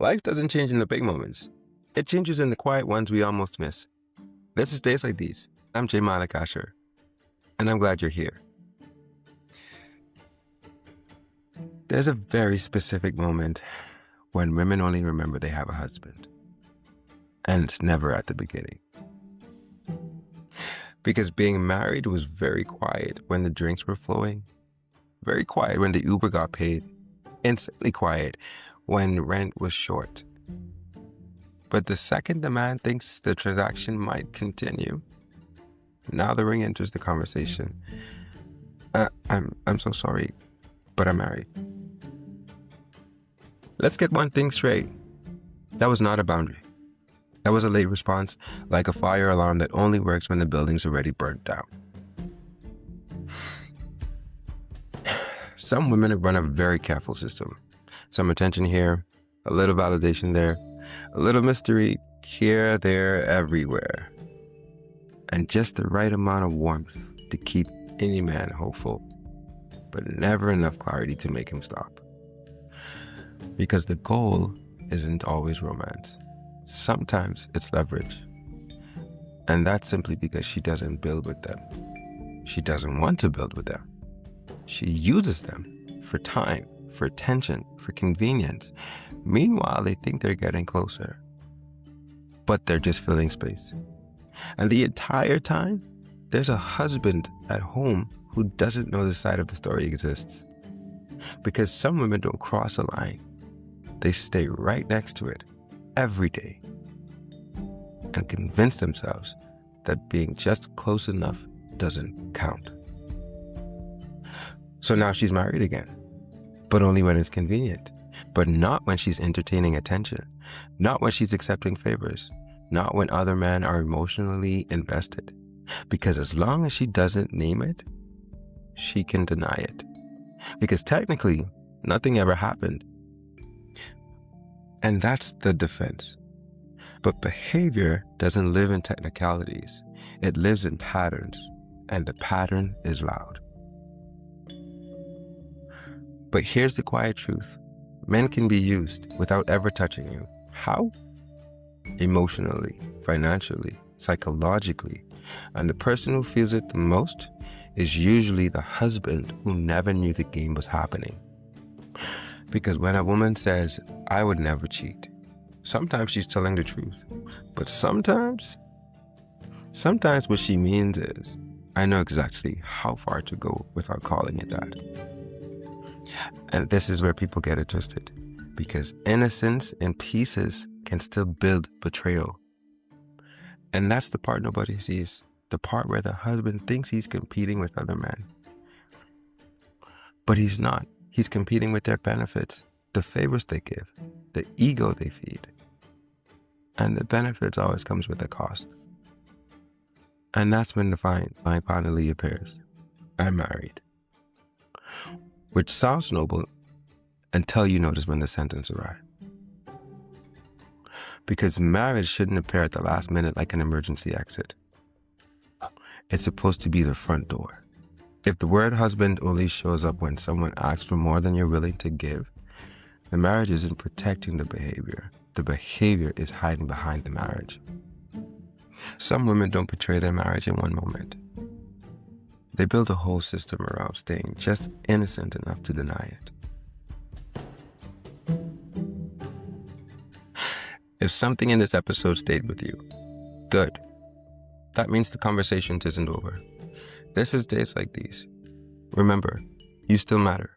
Life doesn't change in the big moments. It changes in the quiet ones we almost miss. This is Days Like These. I'm J. Malik Asher, and I'm glad you're here. There's a very specific moment when women only remember they have a husband, and it's never at the beginning. Because being married was very quiet when the drinks were flowing, very quiet when the Uber got paid, instantly quiet when rent was short. But the second the man thinks the transaction might continue, now the ring enters the conversation. I'm so sorry, but I'm married. Let's get one thing straight. That was not a boundary. That was a late response, like a fire alarm that only works when the building's already burnt down. Some women run a very careful system. Some attention here, a little validation there, a little mystery here, there, everywhere. And just the right amount of warmth to keep any man hopeful, but never enough clarity to make him stop. Because the goal isn't always romance. Sometimes it's leverage. And that's simply because she doesn't build with them. She doesn't want to build with them. She uses them for time, for attention, for convenience. Meanwhile, they think they're getting closer. But they're just filling space. And the entire time, there's a husband at home who doesn't know the side of the story exists. Because some women don't cross a line. They stay right next to it every day and convince themselves that being just close enough doesn't count. So now she's married again, but only when it's convenient, but not when she's entertaining attention, not when she's accepting favors, not when other men are emotionally invested. Because as long as she doesn't name it, she can deny it. Because technically, nothing ever happened. And that's the defense. But behavior doesn't live in technicalities. It lives in patterns, and the pattern is loud. But here's the quiet truth. Men can be used without ever touching you. How? Emotionally, financially, psychologically. And the person who feels it the most is usually the husband who never knew the game was happening. Because when a woman says, I would never cheat, sometimes she's telling the truth. But sometimes what she means is, I know exactly how far to go without calling it that. And this is where people get it twisted. Because innocence in pieces can still build betrayal. And that's the part nobody sees. The part where the husband thinks he's competing with other men. But he's not. He's competing with their benefits, the favors they give, the ego they feed. And the benefits always comes with a cost. And that's when the line finally appears. I'm married. Which sounds noble until you notice when the sentence arrives. Because marriage shouldn't appear at the last minute like an emergency exit. It's supposed to be the front door. If the word husband only shows up when someone asks for more than you're willing to give, the marriage isn't protecting the behavior. The behavior is hiding behind the marriage. Some women don't betray their marriage in one moment. They build a whole system around staying just innocent enough to deny it. If something in this episode stayed with you, good. That means the conversation isn't over. This is Days Like These. Remember, you still matter.